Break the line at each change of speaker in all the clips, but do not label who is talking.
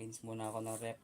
Linis muna ako ng rep.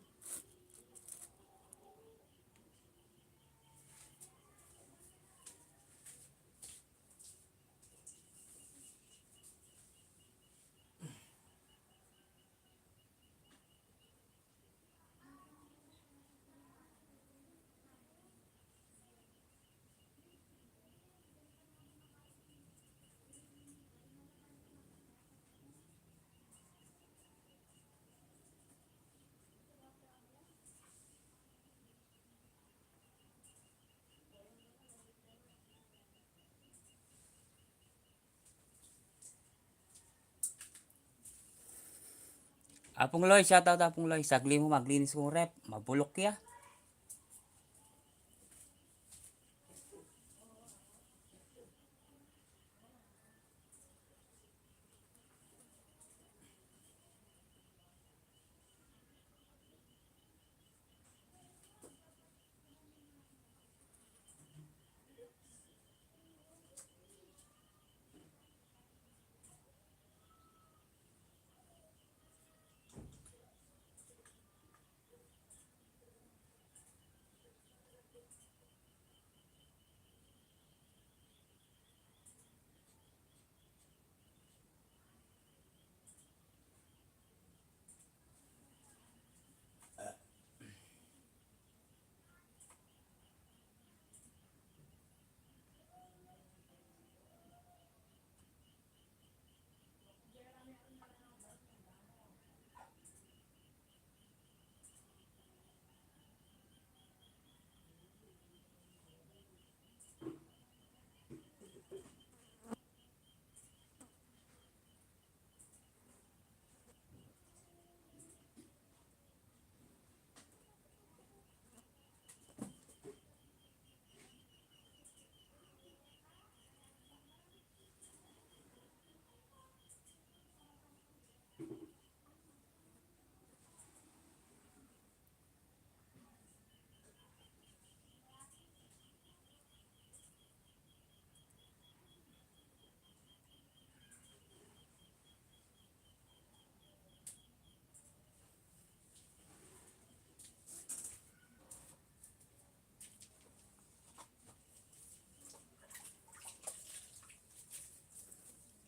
Apong Loy, shoutout Apong Loy. Sagli mo maglinis kong rep. Mabulok ya.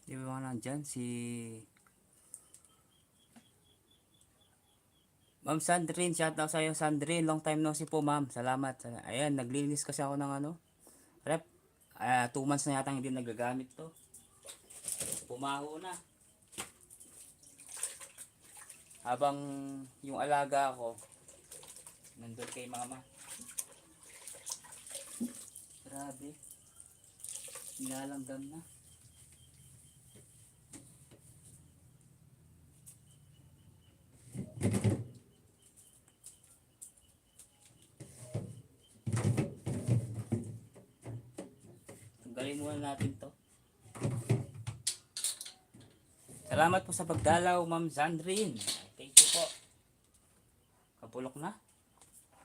Di ba nandyan si Ma'am Sandrine? Shoutout sa'yo Sandrine. Long time no see po ma'am. Salamat. Ayan, naglinis kasi ako ng rep. 2 months na yata hindi nagagamit to. Pumaho na. Habang yung alaga ko nandun kay mama. Grabe. Nilalanggam na. Tanggalin muna natin to. Salamat po sa pagdalaw, Ma'am Sandrine. Thank you po. Kapulok na.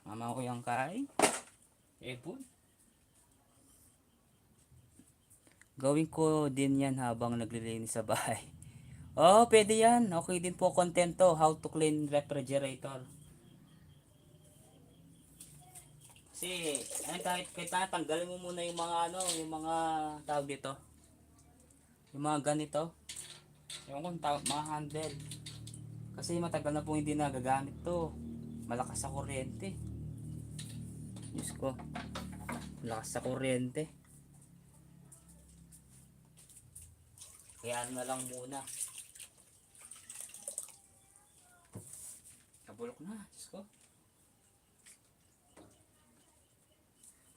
Mama ko yung kain. Epon. Gawin ko din yan habang naglilinis sa bahay. Oh, pwede yan. Okay din po content to. How to clean refrigerator. Kasi, kahit tanggalin mo muna yung mga yung mga tawag dito. Yung mga ganito. Yung kung mga handle. Kasi matagal na po hindi nagagamit to. Malakas sa kuryente. Diyos ko. Malakas sa kuryente. Kaya na lang muna. Kabulok na. Diyos ko.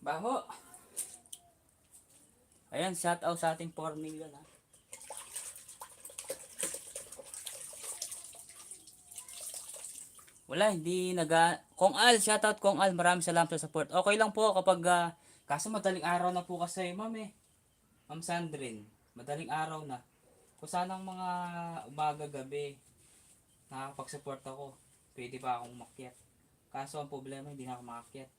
Baho. Ayan, shout out sa ating 4 million ha. Wala, hindi Kong Al, shout out Kong Al. Maraming salamat sa support. Okay lang po kapag kaso madaling araw na po kasi ma'am Ma'am Sandrine. Madaling araw na. Kung sanang mga umaga gabi nakakapag-support ako, pwede pa akong umakyat. Kaso ang problema hindi na ako makakyat.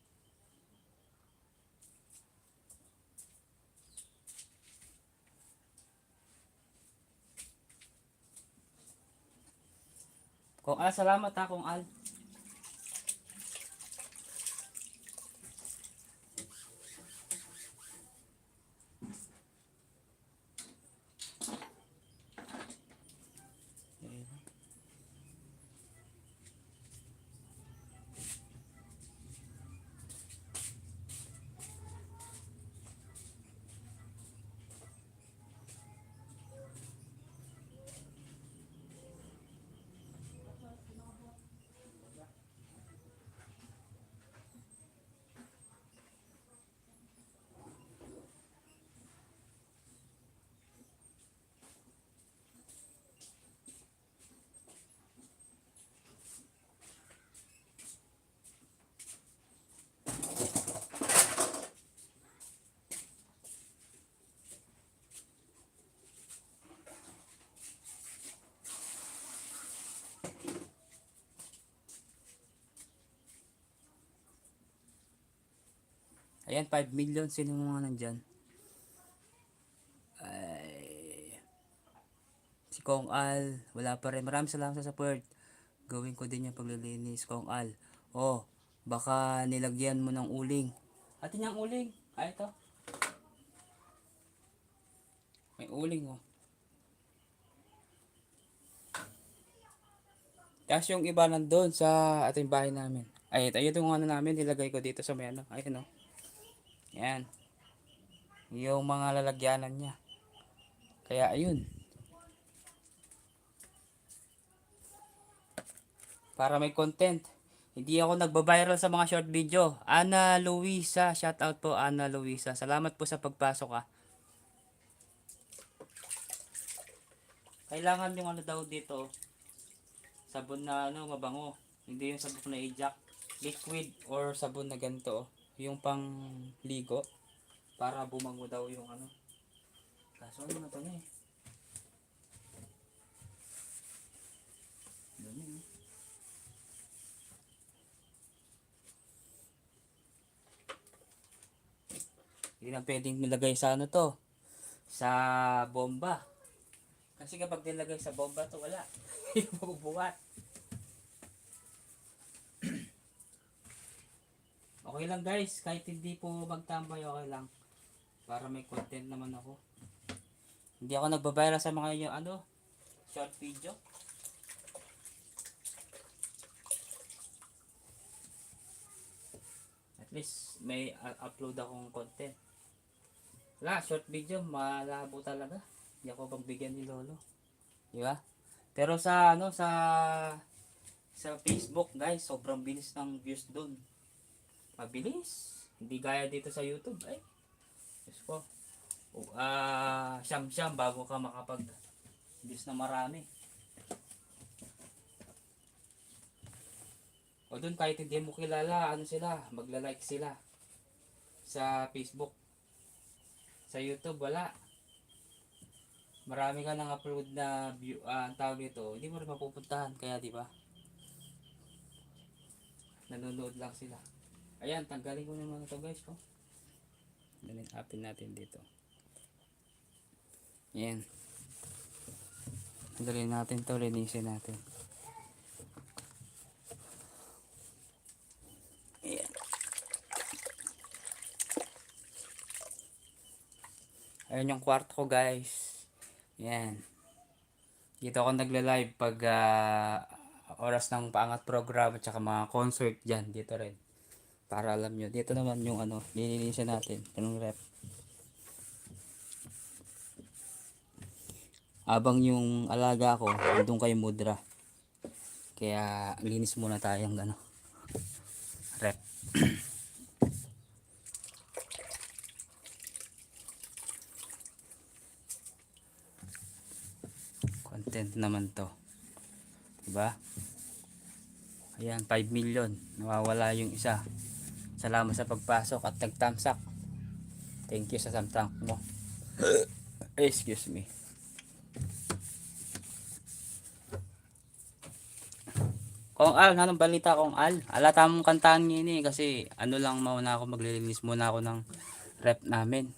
Kung Al, salamat ha, Kung Al. Ayan, 5 million. Sino mga nandyan? Ay, si Kong Al, wala pa rin. Maraming salamat sa support. Gawin ko din yung paglilinis, Kong Al. Oh, baka nilagyan mo ng uling. Atin yung uling. Ay, ito. May uling, oh. Tapos yung iba nandun sa ating bahay namin. Ay, ito yung ano namin. Nilagay ko dito sa may ano. Ayun, oh. Yan. Yung mga lalagyanan niya. Kaya, ayun. Para may content. Hindi ako nagba-viral sa mga short video. Ana Luisa, shout out po Ana Luisa. Salamat po sa pagpasok ah. Kailangan yung ano daw dito, sabon na ano mabango. Hindi yung sabon na ijak. Liquid or sabon na ganito, yung pang ligo para bumango daw yung ano. Kaso ano na to na eh. Dumi, eh. Hindi na pwedeng nilagay sa ano to, sa bomba. Kasi kapag nilagay sa bomba to wala. Yung mabubuhat. Okay lang guys, kahit hindi po magtambay okay lang. Para may content naman ako. Hindi ako nagbabayra sa mga yung ano, short video. At least may upload akong content. Wala, short video, malabo talaga. Hindi ako pagbigyan ni Lolo. Di ba? Pero sa ano, sa Facebook guys, sobrang bilis ng views doon. Mabilis. Hindi gaya dito sa YouTube. Ay, Diyos ko. Siyam-siyam bago ka makapag views na marami. O doon kahit hindi mo kilala, ano sila, magla-like sila. Sa Facebook. Sa YouTube, wala. Marami ka nang upload na view, tawag dito, hindi mo rin mapupuntahan. Kaya di ba? Nanonood lang sila. Ayan, tanggalin ko naman ito guys. Oh. Upin natin dito. Ayan. Tanggalin natin to, linisin natin. Ayan. Ayan yung kwarto ko guys. Ayan. Dito ako nagla-live pag oras ng paangat program at saka mga concert dyan. Dito rin. Para alam nyo. Dito naman yung ano, lilinisin natin. Yung rep. Abang yung alaga ko, andun kay Mudra. Kaya linis muna tayong ano, rep. Content naman to. Diba? Ayan, 5 million. Nawawala yung isa. Salamat sa pagpasok at nagtamsak. Thank you sa samtang mo. Excuse me. Kung Al, anong balita Kung Al? Alata mong kantaan niya ini kasi ano lang mauna ako, maglilinis muna ako ng rep namin.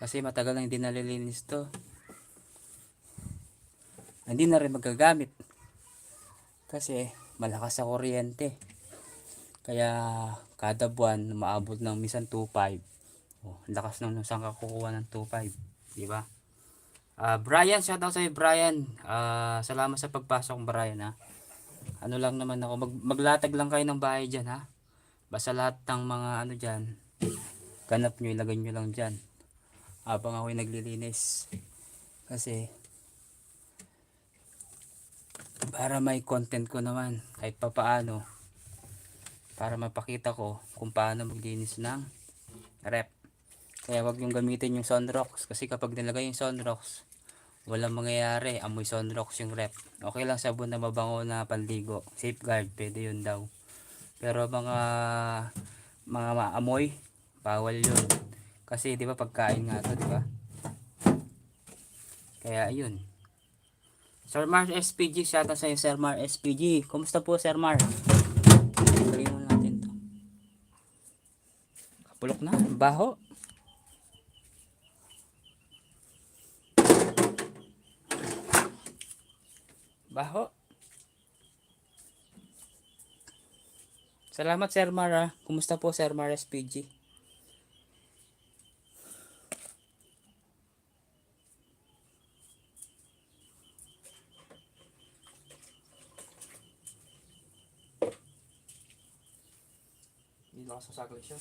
Kasi matagal na hindi nalilinis to. Hindi na rin magagamit. Kasi malakas sa kuryente. Kaya kada buwan maabot ng minsan 2.5. Oh, lakas nung saan ka kukuha ng 2.5, di ba? Brian, shout out sa iyo, Brian. Salamat sa pagpasok, Brian, ha. Ano lang naman ako, maglatag lang kayo ng bahay diyan, ha. Basta lahat ng mga ano diyan, ganap nyo, ilagay nyo lang diyan. Habang ako'y naglilinis. Kasi para may content ko naman kahit papaano, para mapakita ko kung paano maglinis ng rep. Kaya wag yung gamitin yung Sunrox, kasi kapag nilagay yung Sunrox, walang mangyayari, amoy Sunrox yung rep. Okay lang sabon na mabango na panligo, safeguard, pwede yun daw. Pero mga maamoy, bawal yun. Kasi di ba pagkain nga to, di ba? Kaya ayun. Sir Mar SPG, shoutout sa iyo, Sir Mar SPG. Kumusta po, Sir Mar? Tuloy mo natin to. Kapulok na, baho. Baho. Salamat, Sir Mar, ha. Kumusta po, Sir Mar SPG? Hindi lang sasakli siya.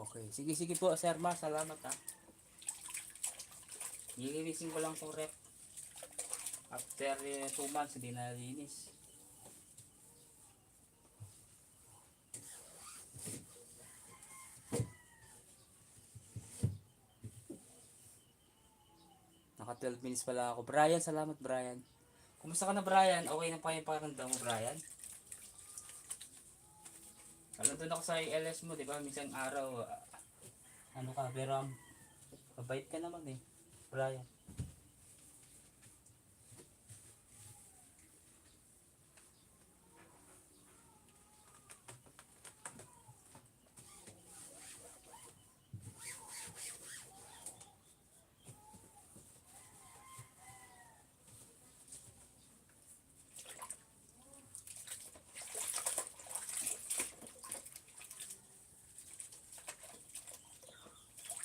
Okay. Sige, sige po, Sir Mar. Salamat, ha. Nilinisin ko lang tong rep. After 2 months, hindi na linis. Naka 12 minutes pala ako. Brian, salamat, Brian. Kumusta ka na, Brian? Okay na pa yung pakiramdam mo, Brian? Alam doon ako sa LS mo, di ba? Minsan araw, ano ka, pero mabait ka naman eh, Brian.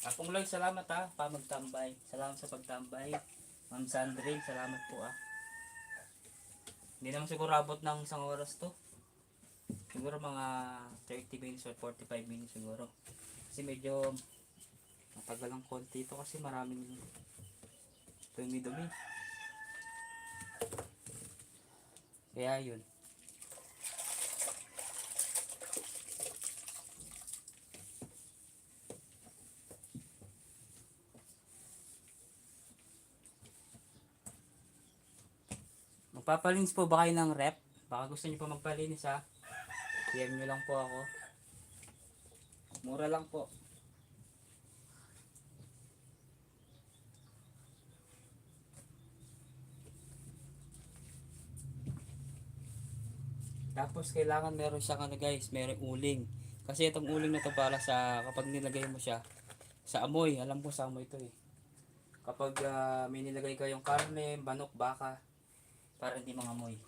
Akong lang, salamat, ha, pa magtambay. Salamat sa pagtambay. Ma'am Sandrine, salamat po, ah. Hindi naman siguro abot ng 1 oras to. Siguro mga 30 minutes or 45 minutes siguro. Kasi medyo matagal ang konti ito kasi maraming dumi-dumi. Kaya yun. Magpapalinis po ba kayo ng rep? Baka gusto niyo pa magpalinis, ha. PM nyo lang po ako. Mura lang po. Tapos kailangan meron siyang ano, guys, meron uling. Kasi itong uling na to para sa kapag nilagay mo siya sa amoy, alam ko sa amoy ito eh. Kapag may nilagay kayong karne, manok, baka, para hindi mangamoy.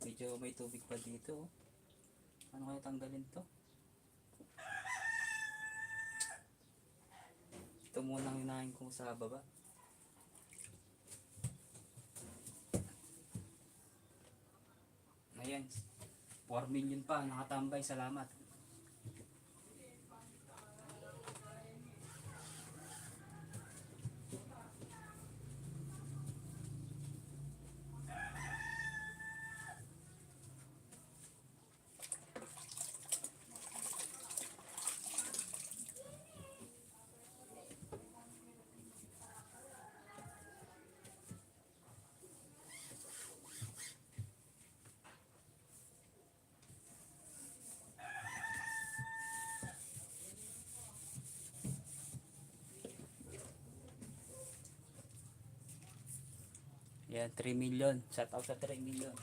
Medyo may tubig pa dito, oh. Ano kaya tanggalin to? Ito muna ang hinahin ko sa baba. Ayan, 4 million pa nakatambay, salamat. Ayan, 3 million. Shout out sa 3 million.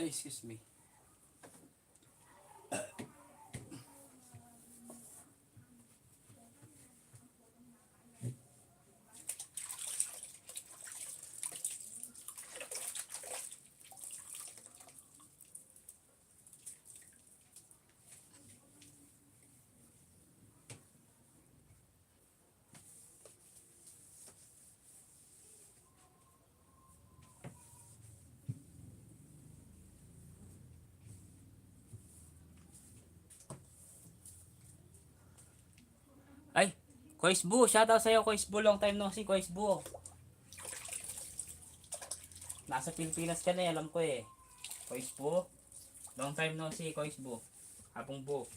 Ay, excuse me. Ay, Koisbu, shoutout sa'yo Koisbu, long time no see Koisbu. Nasa Pilipinas ka na alam ko eh. Koisbu, long time no see Koisbu. Hapong bu.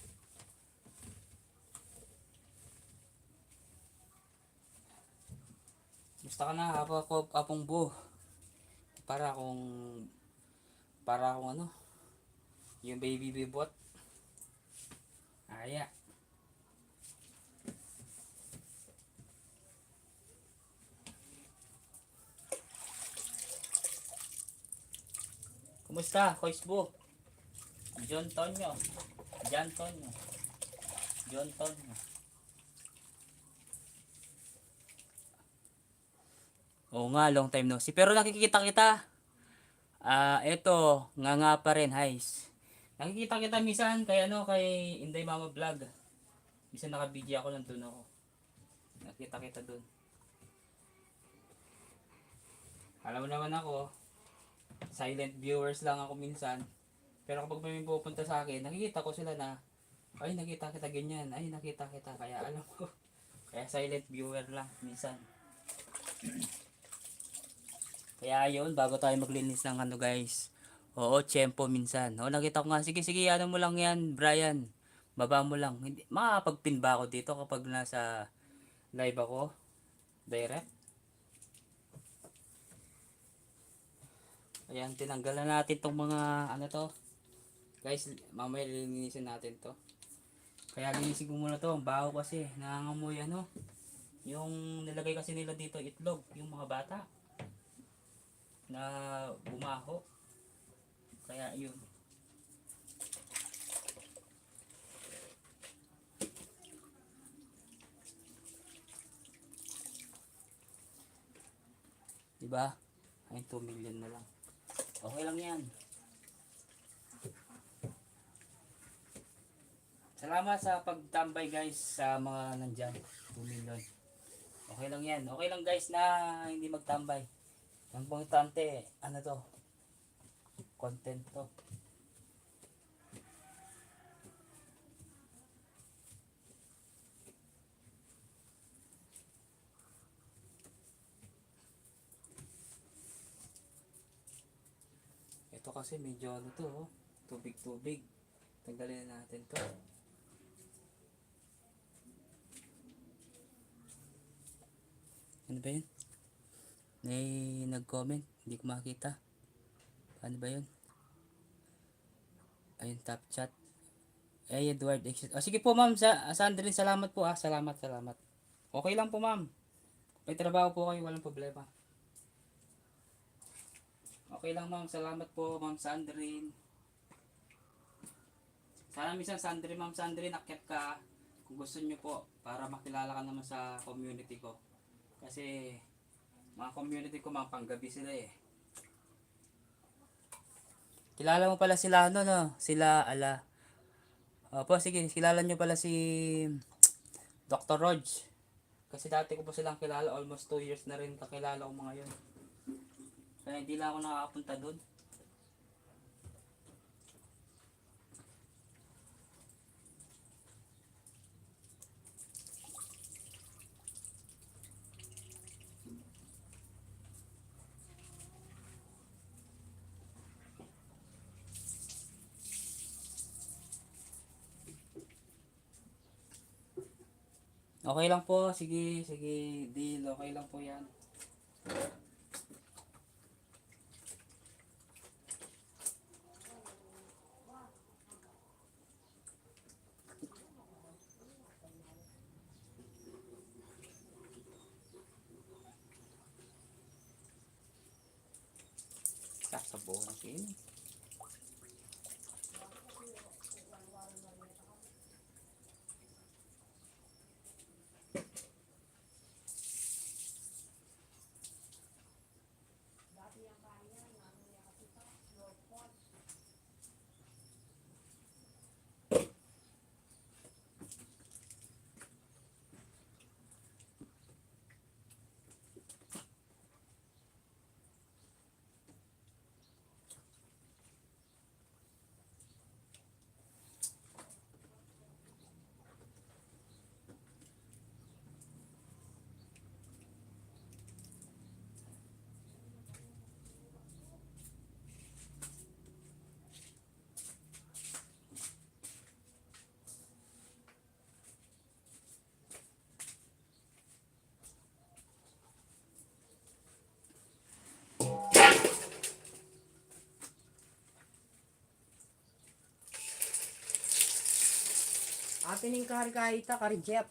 Gusto ka na hapong bu. Para akong ano, yung baby bibot. Aya. Kumusta, Koisbu? John Tonyo. John Tonyo. John Tonyo. Oo nga, long time no see. Pero nakikita kita. Eto, nga pa rin, Hais. Nakikita kita minsan kay kay Inday Mama Vlog. Minsan naka-video ako nandun ako. Nakita kita dun. Alam mo naman ako, silent viewers lang ako minsan. Pero kapag may pupunta sa akin, nakikita ko sila na, ay nakita kita ganyan, ay nakita kita, kaya alam ko. Kaya silent viewer lang minsan. Kaya yun, bago tayo maglinis ng ano guys. Oo, tiyempo minsan. O nakita ko nga, sige ano mo lang yan, Brian. Baba mo lang. Hindi, makakapag-pin ba ako dito kapag nasa live ako? Direct? Ayan, tinanggalan natin tong mga ano to. Guys, mamaya lilinisin natin to. Kaya linisin ko muna to. Ang baho kasi. Nangangamoy ano. Yung nilagay kasi nila dito itlog. Yung mga bata. Na bumaho. Kaya yun. Diba? Ay 2 million na lang. Okay lang yan. Salamat sa pagtambay guys sa mga nandyan. 2 million. Okay lang yan. Okay lang guys na hindi magtambay. Ang importante, ano to? Content to. Ito kasi medyo ano to, oh. Tubig-tubig. Tanggalin na natin to. Ano ba yun? May nag-comment, hindi ko makita. Paano ba yun? Ayun, top chat. Ay, Edward. Sige po ma'am, Sandrine, salamat po Salamat. Okay lang po ma'am. May trabaho po kayo, walang problema. Okay lang ma'am, salamat po ma'am Sandrine. Sana minsan ma'am Sandrine, akyat ka kung gusto nyo po para makilala ka naman sa community ko. Kasi mga community ko mga panggabi sila eh. Kilala mo pala sila ano, no? Sila Ala. Opo, sige, kilala nyo pala si Dr. Rog. Kasi dati ko pa silang kilala, almost 2 years na rin kakilala ko mga yun. Kaya hindi lang ako nakakapunta doon. Okay lang po, sige, sige, deal, okay lang po yan. Sasabo na siya yun.
Atin yung kari-kaita, kari-Jeff.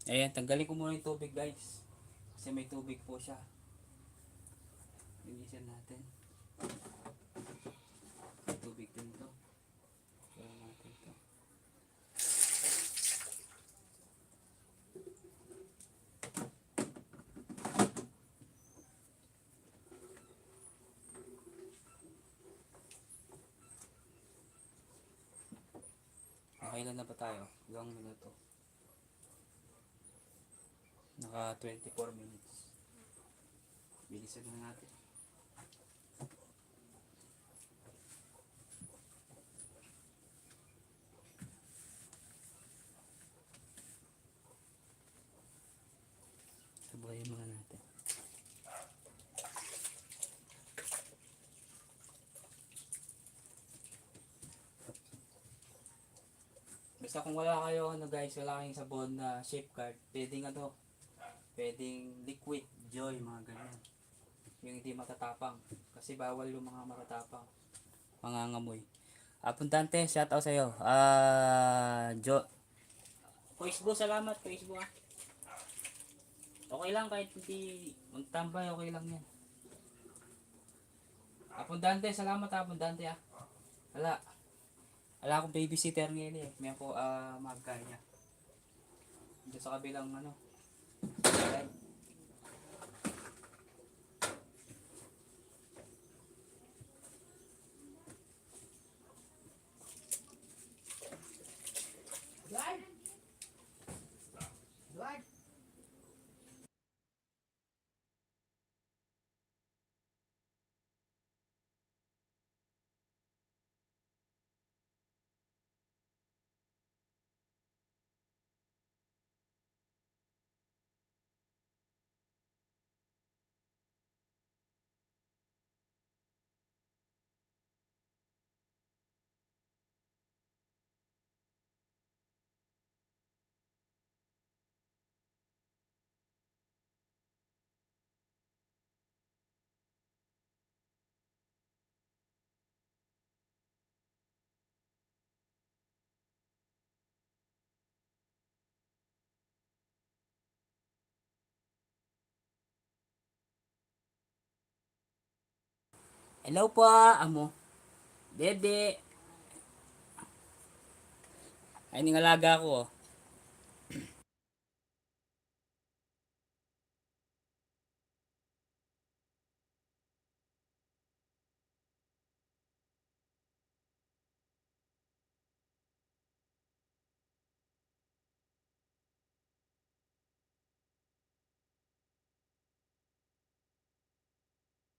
Ayan, tanggalin ko muna yung tubig guys. Kasi may tubig po siya. Linisin natin. May tubig din to. Kaya natin to. Okay lang na ba tayo? Ilang minuto? Naka 24 minutes. Bilisan na natin. Sabayin mga natin. Basta kung wala kayo ano guys, wala kayong sabon na safeguard, pwedeng ano, pwedeng liquid joy mga ganyan. Yung hindi matatapang. Kasi bawal yung mga matatapang. Mangangamoy. Apuntante, shout out sa'yo. Facebook, salamat. Facebook ah. Okay lang kahit hindi magtambay, okay lang yan. Apuntante, salamat Apuntante ah. Wala. Wala akong babysitter ngayon eh. May ako magkaya. Dito sa kabilang ano.
Dwight! Dwight!
Hello po, amo. Bebe. Ay, ningalaga ko. Oh.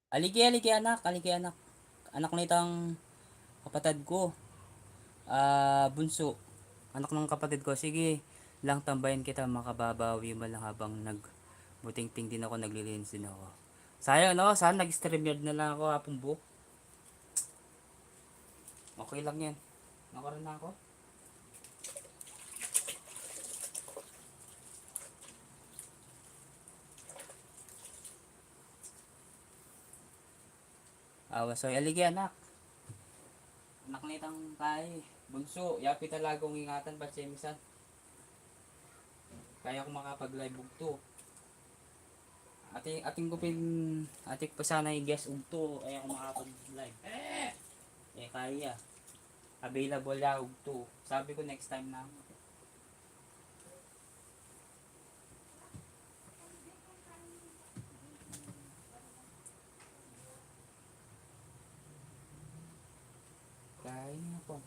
Aligi, aligi anak, aligi anak. Anak nitang kapatid ko. Bunso. Anak ng kapatid ko. Sige, lang tambayan kita makababawi mo lang habang buting-ting din ako, naglilinis din ako. Sayang no, saan nag-stream yard na lang ako hapong buo. Okay lang yan. Nakaroon na ako. Wasoy, aligi anak. Anak nitang kay bunso, yapi talaga kong ingatan ba siya misan. Kaya ko makapag-live bugto. Ating kupin, ating pa sana i-guess ugto, ay ako makapag-live. Kaya. Available ya ugto. Sabi ko next time na. Kain na po.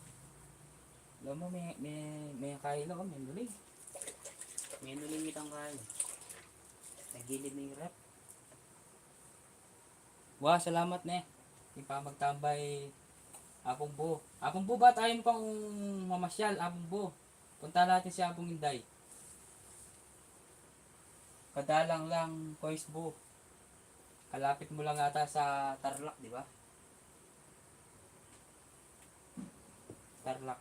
Alam mo, may kain ako, may nuling. May nuling itang kain. Sa gilid ng rep. Wah, salamat ne. Hindi pa magtambay. Apong buo. Apong buo ba tayo pang mamasyal? Apong buo. Punta natin si Apong Inday. Kadalang lang, Kois buo. Kalapit mo lang ata sa Tarlac, di ba? Tarlac.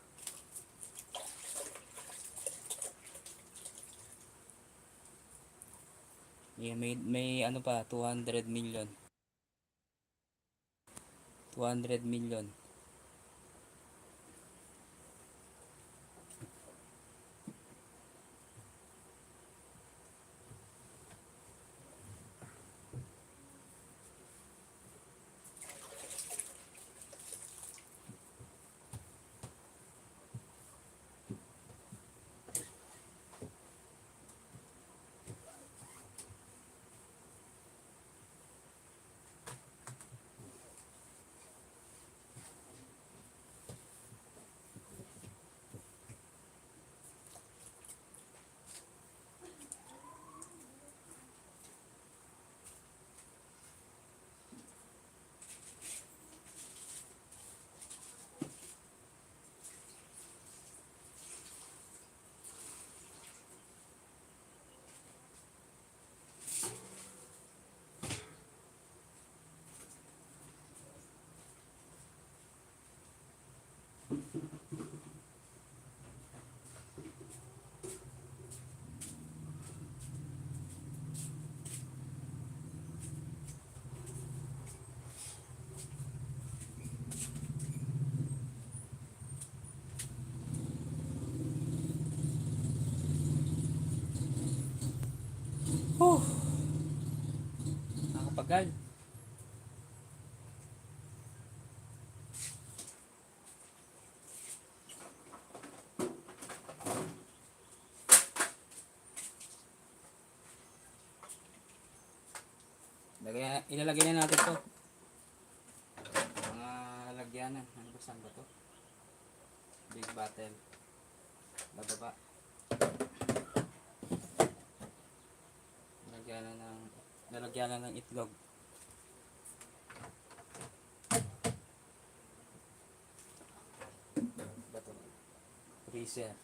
Yeah, may ano pa, 200 million. 200 million. Nakapagal. Ilalagay na natin to. Mga lalagyanan. Ano ba, saan ba to? Big bottle. Bababa. Lalagyanan ng itlog. Bato. Freezer.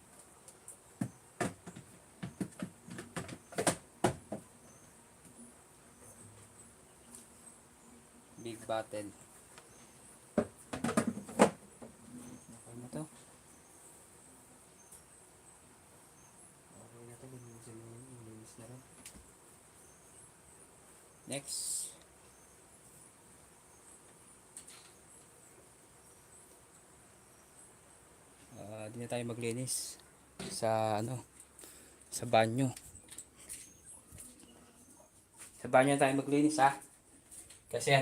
Big bottle. Okay na to. Okay na to. Linis na rin. Next. Di na tayo maglinis sa sa banyo. Sa banyo tayo maglinis ha. Kasi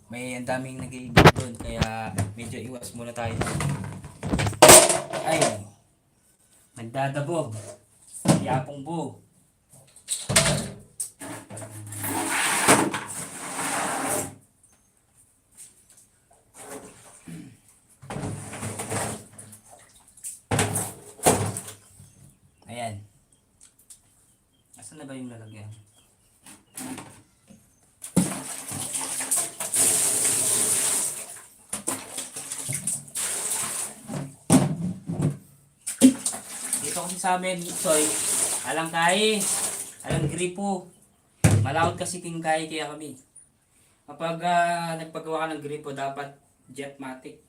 May ang daming nag-iibig doon, kaya medyo iwas muna tayo. Ay, nagdadabog. Yapong bu. Ayan. Asan na ba yung lalagyan? Dito kasi sa amin, soy, alang kahi, alang gripo. Malawot kasi kingkay kaya kami. Kapag nagpagawa ka ng gripo, dapat Jetmatic.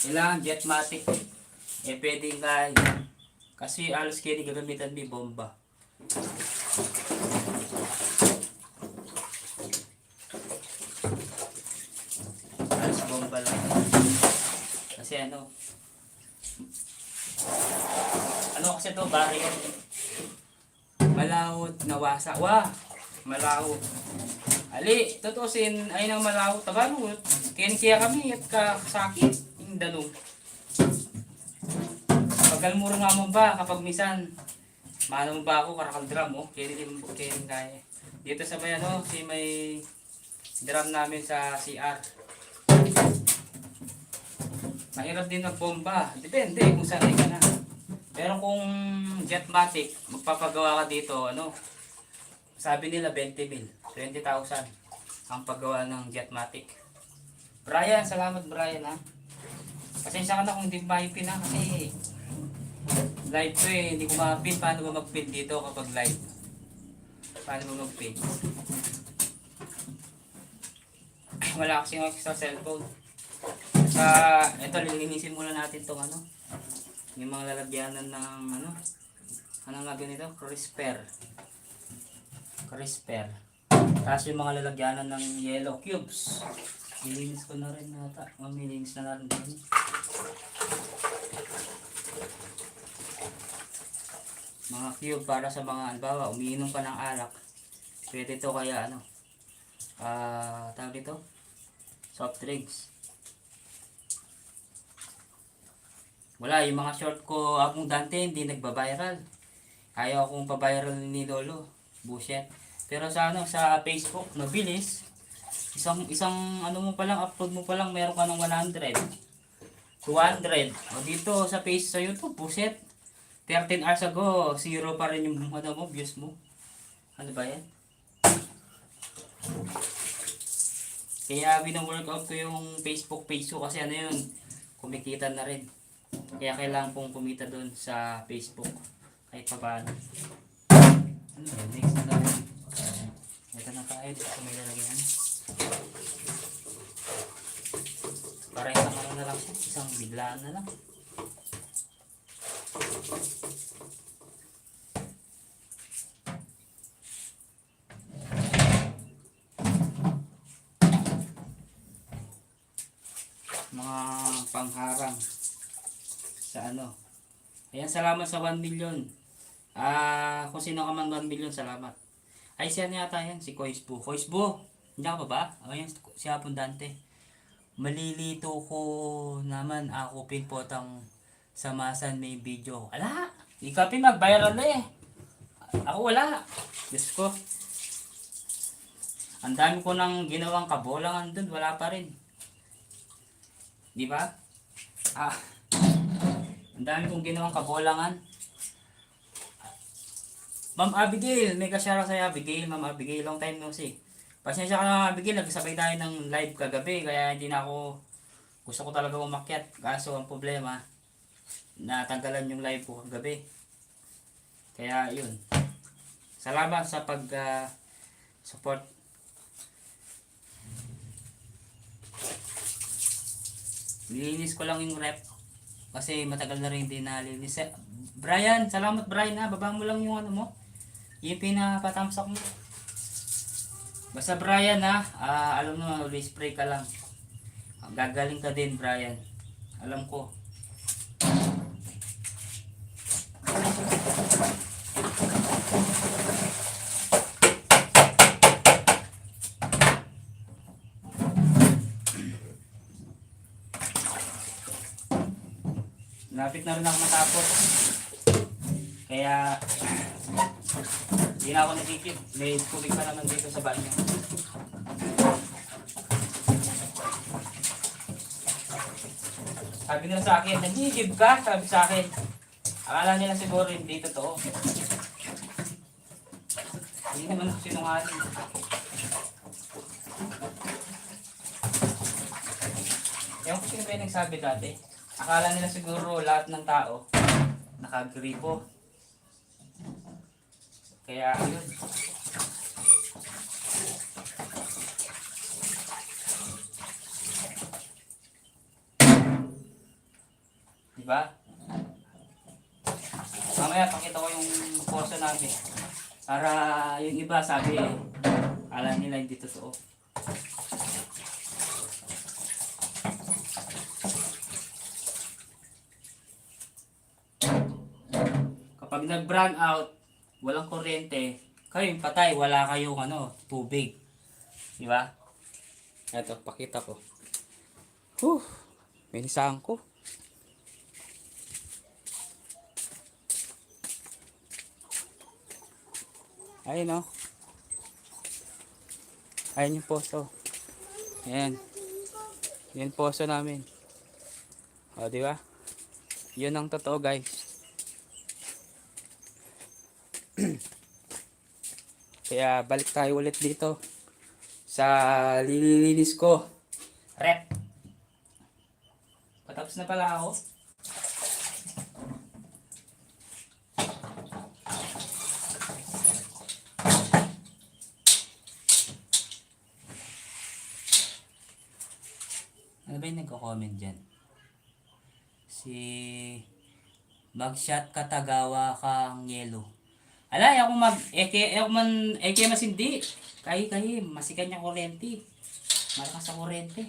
Kailangan Jetmatic. Eh pwedeng kahit. Kasi alos kaya gagamitan may bomba. Alos bomba lang. Kasi ano kasi to barrier. Malawot, nawasa. Wah! Malawot. Ali, tutusin ay nang malawot. Tabarot. Kaya kami at kasakit. Yung danong. Pagkalmuro nga mo ba kapag misan mano mo ba ako karakal drum oh. Kaya kaya. Dito sa may si may drum namin sa CR. Mahirap din magbomba. Depende kung saan ka na. Pero kung Jetmatic, magpapagawa ka dito, sabi nila 20 mil, 20,000 ang paggawa ng Jetmatic. Brian, salamat Brian ha. Pasensya ka na kung hindi maipin ha, kasi live ko hindi ko ma-pin. Paano ba mag-pin dito kapag live? Paano ba mag-pin? Wala kasing extra cellphone. Ito, lilinisin muna natin tong yung mga lalagyanan ng anong lagyan nito? Crisper. Tapos yung mga lalagyanan ng yellow cubes. Nilinis ko na rin nata. Nilinis na rin din. Mga cube para sa mga albawa. Umiinom ka ng alak. Pwede ito kaya tawag dito? Soft drinks. Wala, yung mga short ko, akong Dante, hindi nagba-viral. Ayaw akong pa-viral ni Lolo. Bullshit. Pero sa sa Facebook, mabilis. Isang mo pa lang, upload mo pa lang, meron ka ng 100. 200. O dito sa YouTube, bullshit. 13 hours ago, zero pa rin yung views mo. Ano ba yan? Kaya wino-workout ko yung Facebook page ko kasi yun, kumikita na rin. Kaya kailangan pong kumita doon sa Facebook. Kahit pa paano. Next na tayo. Ito na tayo. Dito may lalagyan. Para isang na lang siya. Isang biglaan na lang. Mga pangharang sa Ayan, salamat sa 1 million. Kung sino ka man 1 million, salamat. Ay, siya yata yan, si Koisbo. Koisbo, hindi ka pa ba? Ayan, si Hapon Dante. Malilito ko naman ako pinpotang samasan may video. Ala, ikaw mag-viral Ako wala. Diyos ko. Ang dami ko nang ginawang kabolangan dun, wala pa rin. Di ba? Ang dami kong ginawang kabolangan. Ma'am Abigail, mega shoutout sa'yo Abigail. Ma'am Abigail, long time no see. Pasensya ka na Abigail, nagsabay tayo ng live kagabi. Kaya hindi na ako, gusto ko talaga umakyat. Kaso ang problema, natanggalan yung live ko kagabi. Kaya yun. Salamat sa support. Nilinis ko lang yung rep. Kasi matagal na rin din nalinis. Brian, salamat Brian ha. Baba mo lang yung mo. Yung pinapatamsak mo. Basta Brian ha, alam mo, spray ka lang. Gagaling ka din Brian. Alam ko. Lapit na rin ako matapos. Kaya hindi na ako nagkikip. May tubig pa naman dito sa banyo. Sabi nila sa akin, nagigib ka? Sabi sa akin. Akala nila siguro hindi totoo. Hindi naman ako sinungaling. Ewan ko sino ba yung nagsabi dati. Akala nila siguro lahat ng tao nakagripo. Kaya yun. Diba? Mamaya pakita ko yung poso namin. Para yung iba sabi alam nila hindi totoo. Kapag nag-brown out, walang kuryente, kayo yung patay, wala kayong tubig. Diba? Eto, pakita ko. Minisahan ko. Ayun Ayun yung poso. Ayan. Yan poso namin. O, di ba? Yun ang totoo, guys. Kaya balik tayo ulit dito sa lilinis ko. Rep. Patapos na pala ako. Ano ba yung nagko-comment dyan? Si Magshot Katagawa kang yelo. Alay, ako mas hindi. Kahi, masikan niya kuryente. Malakas sa kuryente.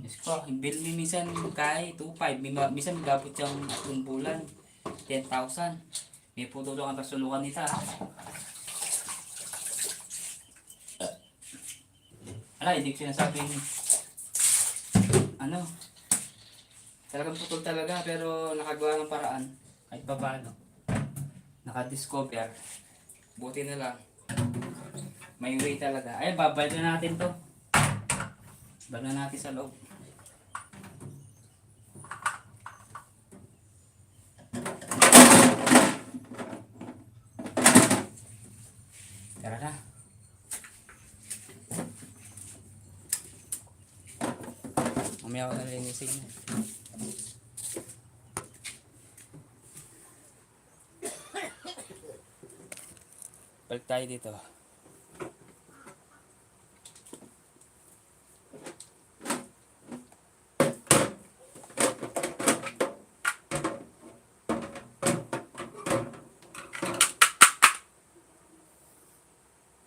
Diyos ko, bill mi minsan kahit 2.5. Minsan gabot siyang bulan. 10,000. May puto doon ang pasulukan nita. Alay, hindi ko sinasabing talagang putol talaga pero nakagawa ng paraan kahit pa paano. Nakadiscover. Buti na lang. May way talaga. Ay, babal na natin to. Babal na natin sa loob. Tara na. Mamaya ako nalinisin niya. Balik tayo dito.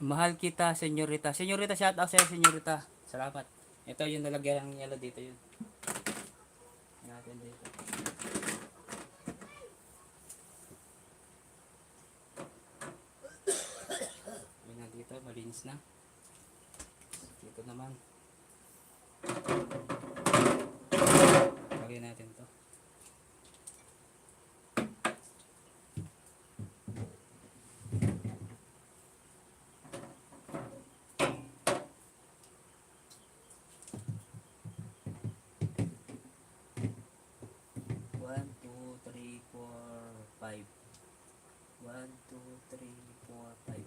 Mahal kita, senyorita. Senyorita, shout out sa'yo, senyorita. Salamat. Ito yung nalagyan ng yellow dito yun. Natin dito. Yun na dito, malinis na. Dito naman. Lagyan natin to. One, two, three, four, five. 1, 2, 3, 4, 5.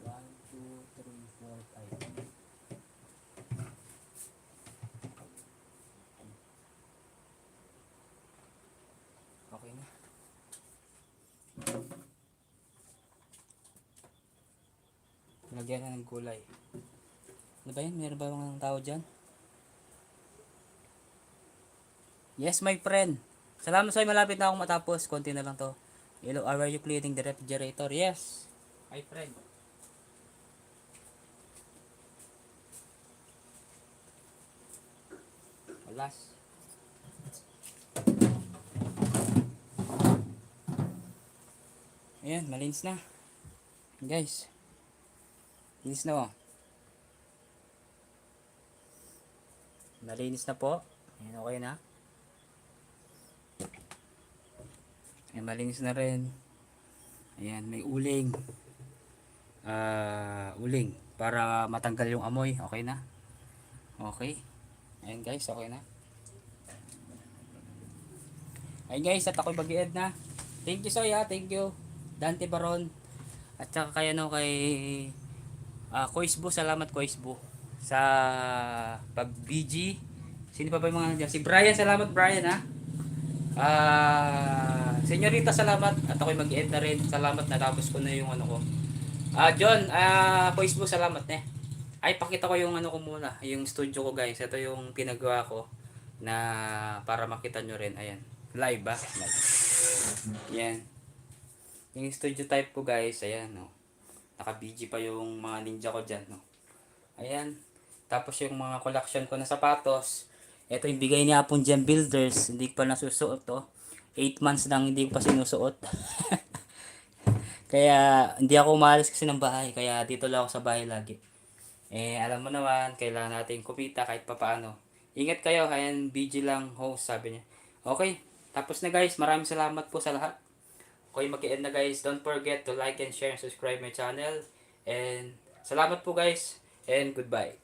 1, 2, 3, 4, 5. Okay na. Lagyan na ng gulay. Ano ba yan? Meron ba mga tao dyan? Yes, my friend. Salamat sa'yo. Malapit na akong matapos. Konti na lang to. Hello, are you cleaning the refrigerator? Yes, my friend. Alas. Ayan, malinis na. Guys. Linis na oh. Nalinis na po. Ayan, okay na. Ayan, malinis na rin. Ayan, may uling. Uling. Para matanggal yung amoy. Okay na. Okay. Ayan guys, okay na. Ayan guys, at ako'y mag-i-end na. Thank you Soya, thank you. Dante Baron. At saka kay Koisbo, salamat Koisbo. Sa pag-BG. Sino pa ba yung mga nandiyan? Si Brian, salamat Brian ha. Senyorita, salamat. At ako'y mag-i-end na rin. Salamat, natapos ko na yung ano ko. John, Koisbo, salamat eh. Ay, pakita ko yung ano ko muna, yung studio ko guys. Ito yung pinagawa ko na para makita nyo rin. Ayan. Live ba? Live. Ayan. Yung studio type ko guys. Ayan, no. Naka-BG pa yung mga ninja ko dyan, no. Ayan. Tapos yung mga collection ko na sapatos. Ito yung bigay ni Apon Gem Builders. Hindi ko pa nasusuot, to. 8 months nang hindi ko pa sinusuot. Kaya hindi ako umalis kasi ng bahay. Kaya dito lang ako sa bahay lagi. Alam mo naman, kailangan natin kumita kahit papaano. Ingat kayo, ayan, BG lang host, sabi niya. Okay, tapos na guys, maraming salamat po sa lahat. Okay, mag-end na guys. Don't forget to like and share and subscribe my channel. And salamat po guys, and goodbye.